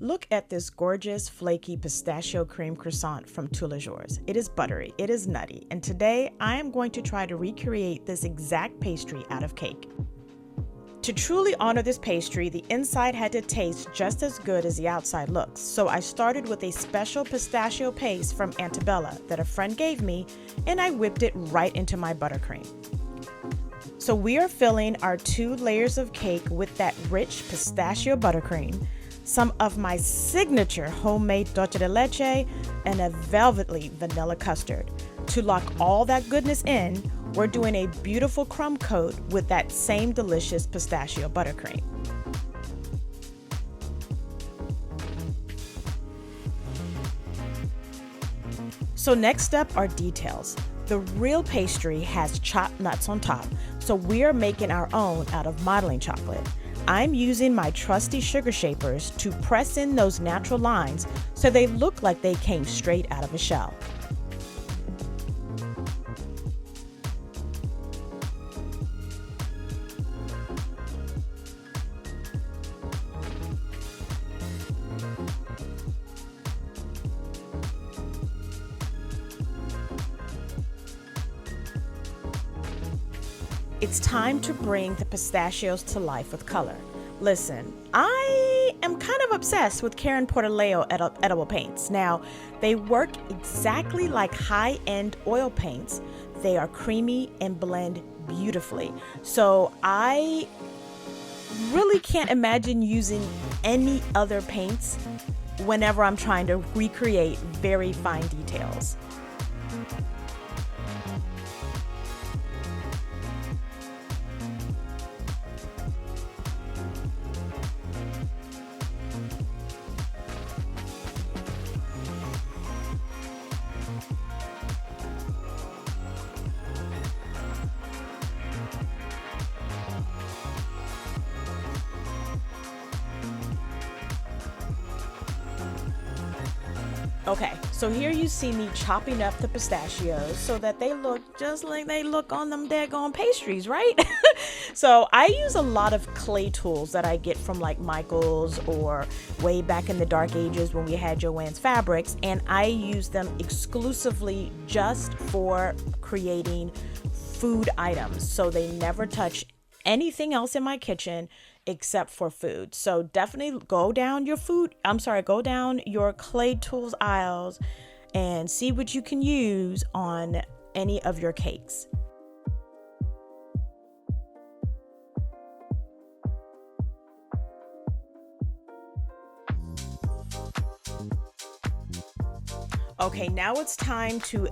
Look at this gorgeous, flaky pistachio cream croissant from Tous Les Jours. It is buttery, it is nutty, and today I am going to try to recreate this exact pastry out of cake. To truly honor this pastry, the inside had to taste just as good as the outside looks, so I started with a special pistachio paste from Antebellum that a friend gave me, and I whipped it right into my buttercream. So we are filling our 2 layers of cake with that rich pistachio buttercream, some of my signature homemade dulce de leche, and a velvety vanilla custard. To lock all that goodness in, we're doing a beautiful crumb coat with that same delicious pistachio buttercream. So next up are details. The real pastry has chopped nuts on top, so we're making our own out of modeling chocolate. I'm using my trusty sugar shapers to press in those natural lines so they look like they came straight out of a shell. It's time to bring the pistachios to life with color. Listen, I am kind of obsessed with Karen Portaleo edible paints. Now, they work exactly like high-end oil paints. They are creamy and blend beautifully. So I really can't imagine using any other paints whenever I'm trying to recreate very fine details. Okay, so here you see me chopping up the pistachios so that they look just like they look on them daggone pastries, right? So I use a lot of clay tools that I get from like Michael's or way back in the dark ages when we had Joann's Fabrics, and I use them exclusively just for creating food items. So they never touch anything else in my kitchen except for food. So definitely go down your clay tools aisles and see what you can use on any of your cakes. Okay, now it's time to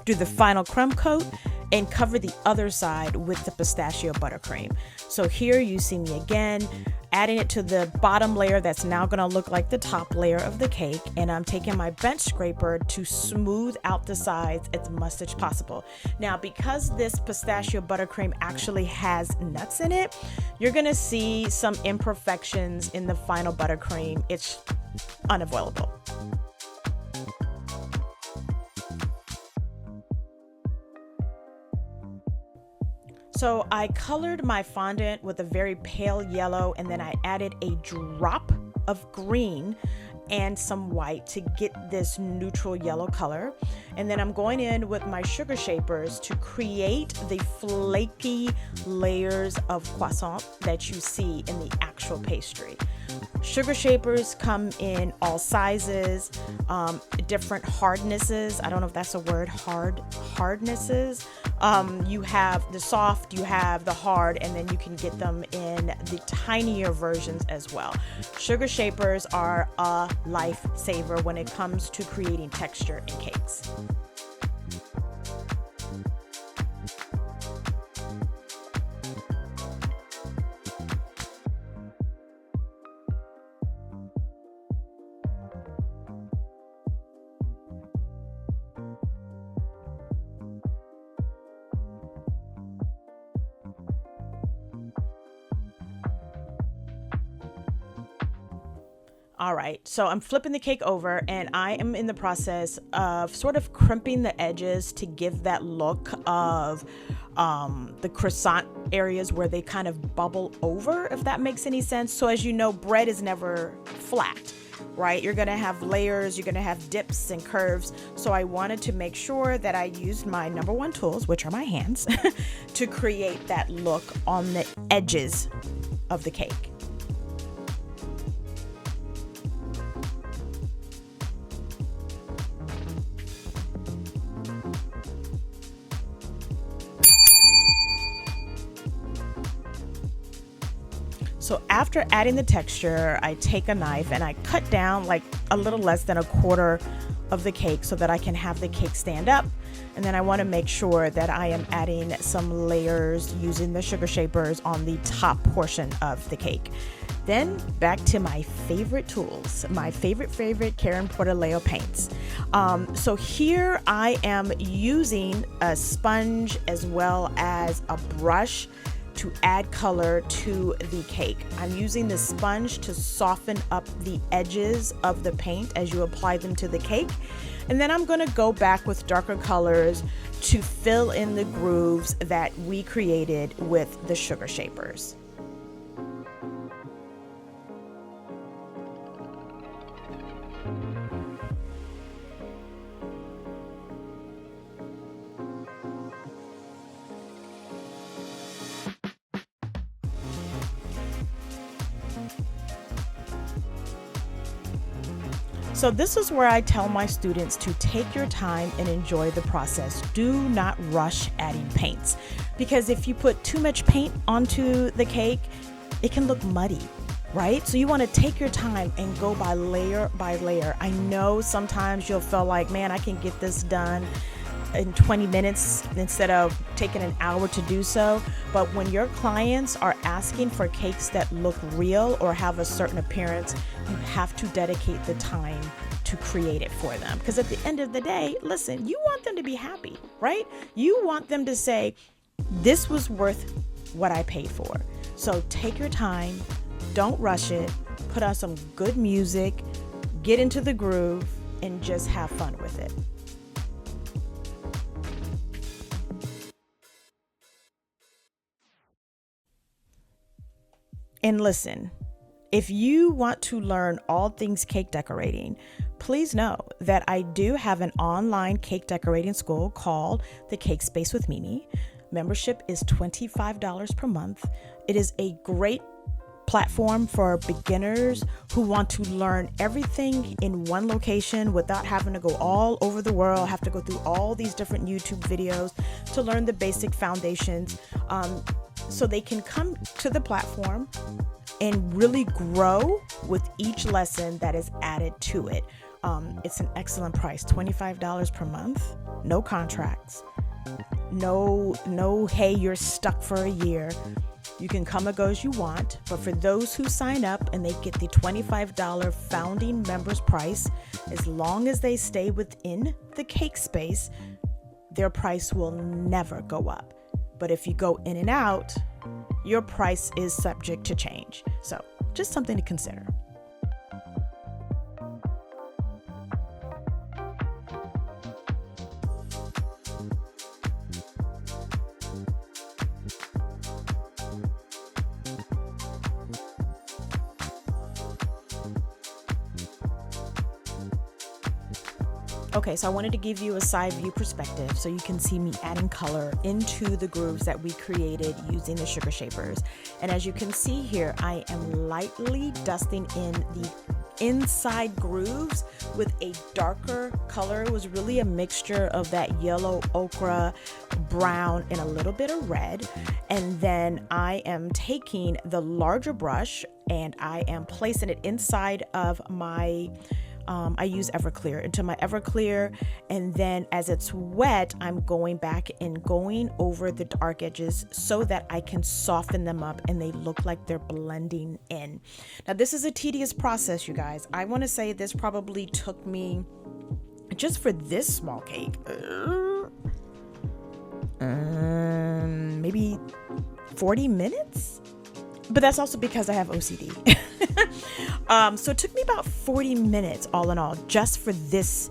do the final crumb coat and cover the other side with the pistachio buttercream. So here you see me again adding it to the bottom layer that's now going to look like the top layer of the cake, and I'm taking my bench scraper to smooth out the sides as much as possible. Now, because this pistachio buttercream actually has nuts in it, you're going to see some imperfections in the final buttercream. It's unavoidable. So I colored my fondant with a very pale yellow, and then I added a drop of green and some white to get this neutral yellow color. And then I'm going in with my sugar shapers to create the flaky layers of croissant that you see in the actual pastry. Sugar shapers come in all sizes, different hardnesses. I don't know if that's a word, hardnesses. You have the soft, you have the hard, and then you can get them in the tinier versions as well. Sugar shapers are a lifesaver when it comes to creating texture in cakes. All right, so I'm flipping the cake over and I am in the process of sort of crimping the edges to give that look of the croissant areas where they kind of bubble over, if that makes any sense. So as you know, bread is never flat. right? You're gonna have layers, you're gonna have dips and curves. So I wanted to make sure that I used my number one tools, which are my hands, to create that look on the edges of the cake. So after adding the texture, I take a knife and I cut down like a little less than a quarter of the cake so that I can have the cake stand up. And then I want to make sure that I am adding some layers using the sugar shapers on the top portion of the cake. Then back to my favorite tools, my favorite Karen Portaleo paints. So here I am using a sponge as well as a brush to add color to the cake. I'm using the sponge to soften up the edges of the paint as you apply them to the cake. And then I'm gonna go back with darker colors to fill in the grooves that we created with the sugar shapers. So this is where I tell my students to take your time and enjoy the process. Do not rush adding paints, because if you put too much paint onto the cake, it can look muddy, right? So you want to take your time and go by layer by layer. I know sometimes you'll feel like, man, I can get this done in 20 minutes instead of taking an hour to do so. But when your clients are asking for cakes that look real or have a certain appearance, you have to dedicate the time to create it for them. Because at the end of the day, listen, you want them to be happy, right? You want them to say, this was worth what I paid for. So take your time, don't rush it, put on some good music, get into the groove, and just have fun with it. And listen, if you want to learn all things cake decorating, please know that I do have an online cake decorating school called The Cake Space with Mimi. Membership is $25 per month. It is a great platform for beginners who want to learn everything in one location without having to go all over the world, have to go through all these different YouTube videos to learn the basic foundations. So they can come to the platform and really grow with each lesson that is added to it. It's an excellent price, $25 per month, no contracts, no, hey, you're stuck for a year. You can come and go as you want, but for those who sign up and they get the $25 founding members price, as long as they stay within the cake space, their price will never go up. But if you go in and out, your price is subject to change. So just something to consider. Okay, so I wanted to give you a side view perspective so you can see me adding color into the grooves that we created using the sugar shapers. And as you can see here, I am lightly dusting in the inside grooves with a darker color. It was really a mixture of that yellow, ochre, brown, and a little bit of red. And then I am taking the larger brush and I am placing it inside of my I use Everclear into my Everclear, and then as it's wet, I'm going back and going over the dark edges so that I can soften them up and they look like they're blending in. Now, this is a tedious process, you guys. I want to say this probably took me, just for this small cake, maybe 40 minutes? But that's also because I have OCD. So it took me about 40 minutes all in all, just for this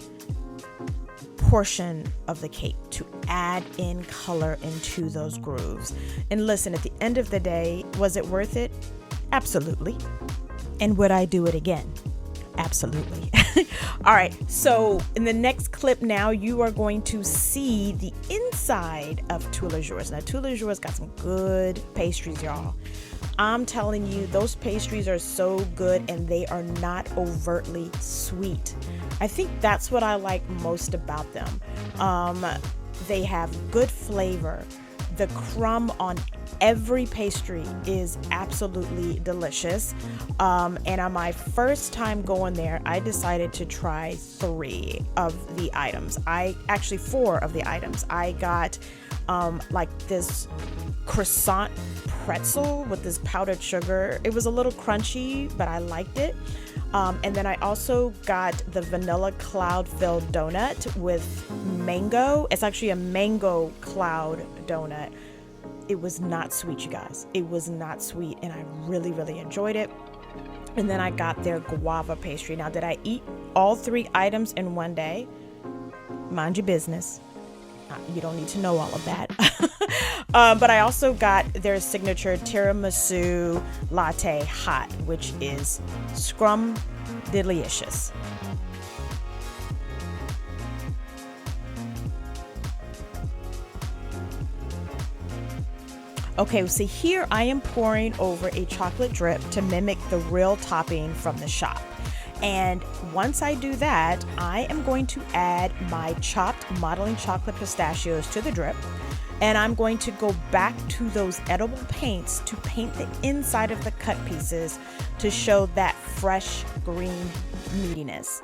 portion of the cake to add in color into those grooves. And listen, at the end of the day, was it worth it? Absolutely. And would I do it again? Absolutely. All right, so in the next clip now, you are going to see the inside of Tous Les Jours. Now, Tous Les Jours got some good pastries, y'all. I'm telling you, those pastries are so good, and they are not overtly sweet. I think that's what I like most about them. They have good flavor. The crumb on every pastry is absolutely delicious. And on my first time going there, I decided to try 4 of the items. I got like this croissant pretzel with this powdered sugar. It was a little crunchy, but I liked it. And then I also got the vanilla cloud filled donut with mango. It's actually a mango cloud donut. It was not sweet, you guys. It was not sweet, and I really, really enjoyed it. And then I got their guava pastry. Now, did I eat all 3 items in one day? Mind your business. You don't need to know all of that. But I also got their signature tiramisu latte hot, which is scrum-delicious. Okay, so here I am pouring over a chocolate drip to mimic the real topping from the shop. And once I do that, I am going to add my chopped modeling chocolate pistachios to the drip. And I'm going to go back to those edible paints to paint the inside of the cut pieces to show that fresh green meatiness.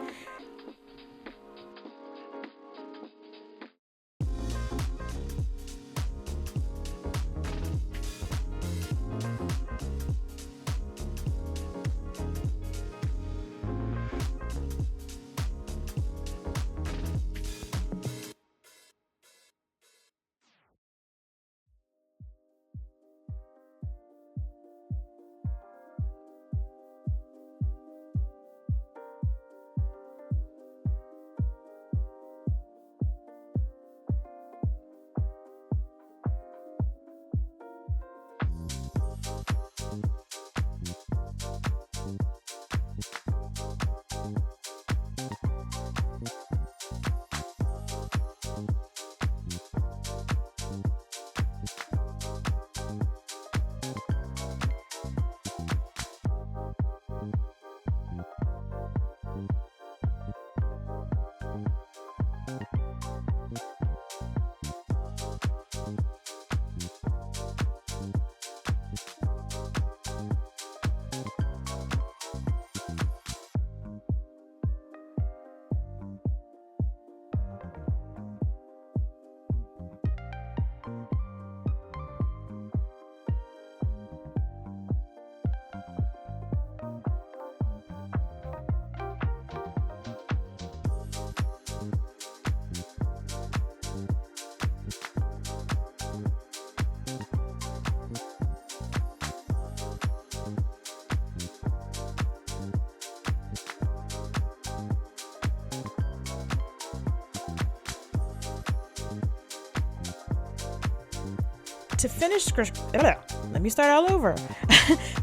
To finish, let me start all over.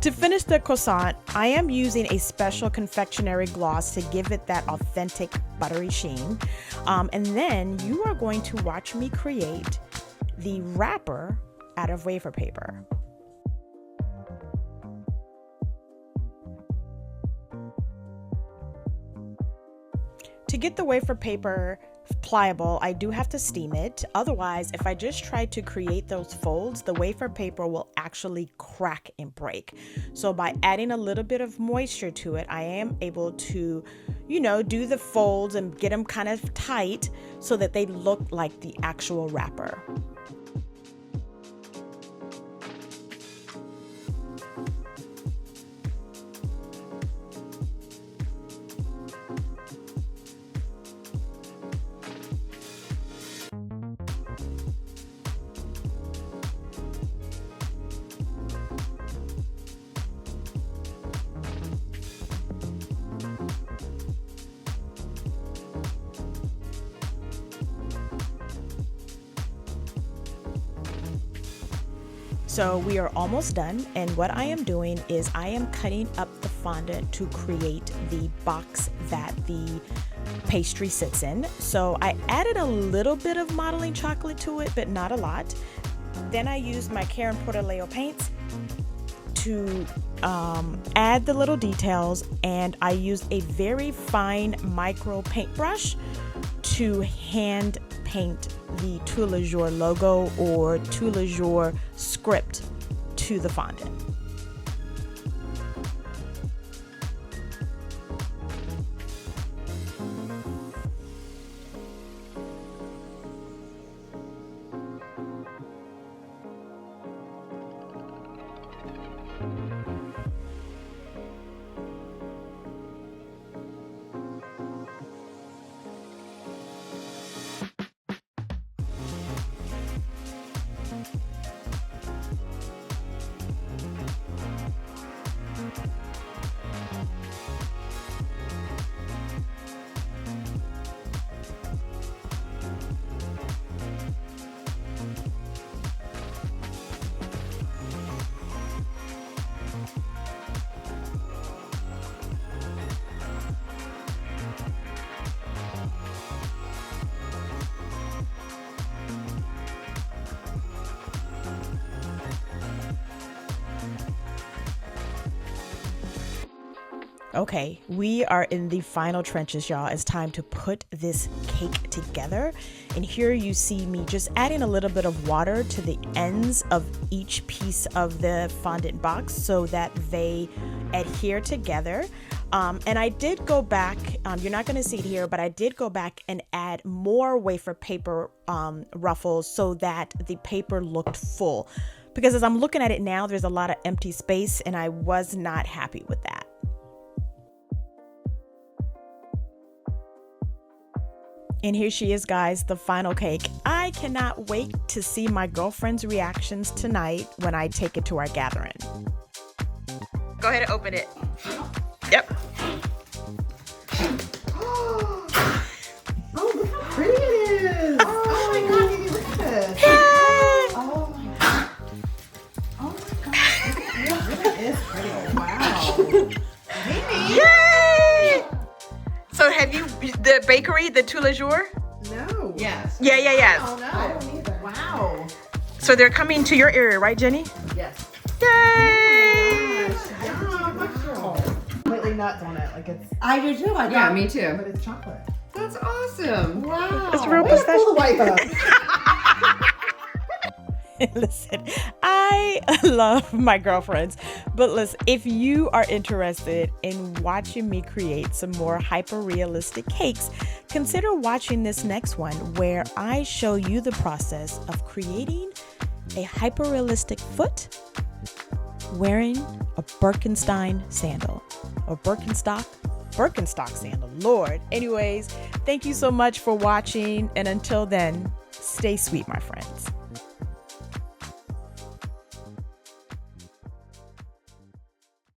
To finish the croissant, I am using a special confectionery gloss to give it that authentic buttery sheen. And then you are going to watch me create the wrapper out of wafer paper. To get the wafer paper pliable, I do have to steam it. Otherwise, if I just try to create those folds, the wafer paper will actually crack and break. So by adding a little bit of moisture to it, I am able to, do the folds and get them kind of tight so that they look like the actual wrapper. So we are almost done, and what I am doing is I am cutting up the fondant to create the box that the pastry sits in. So I added a little bit of modeling chocolate to it, but not a lot. Then I used my Karen Portaleo paints to add the little details, and I used a very fine micro paintbrush to hand paint the Tous Les Jours logo or Tous Les Jours script to the fondant. Okay, we are in the final trenches, y'all. It's time to put this cake together. And here you see me just adding a little bit of water to the ends of each piece of the fondant box so that they adhere together. And I did go back, you're not going to see it here, but I did go back and add more wafer paper ruffles so that the paper looked full. Because as I'm looking at it now, there's a lot of empty space and I was not happy with that. And here she is, guys, the final cake. I cannot wait to see my girlfriend's reactions tonight when I take it to our gathering. Go ahead and open it. Yep. Oh, look how pretty it is. Oh my God, Mimi, look at this. Oh my God. Oh my God. It really is pretty. Wow. Mimi. Yay! So have you, the bakery, the Tous Les Jours? No. Yes. Yeah. Oh, no. I don't either. Wow. So they're coming to your area, right, Jenny? Yes. Yay! Oh my gosh. Wow. Completely nuts on it. Like it's. I do too. Yeah, me too. But it's chocolate. That's awesome. Wow. It's real Way to pistachio. pull the wife up. Listen, I love my girlfriends, but listen, if you are interested in watching me create some more hyper-realistic cakes, consider watching this next one where I show you the process of creating a hyper-realistic foot wearing a Birkenstein sandal or Birkenstock sandal, Lord. Anyways, thank you so much for watching, and until then, stay sweet, my friends.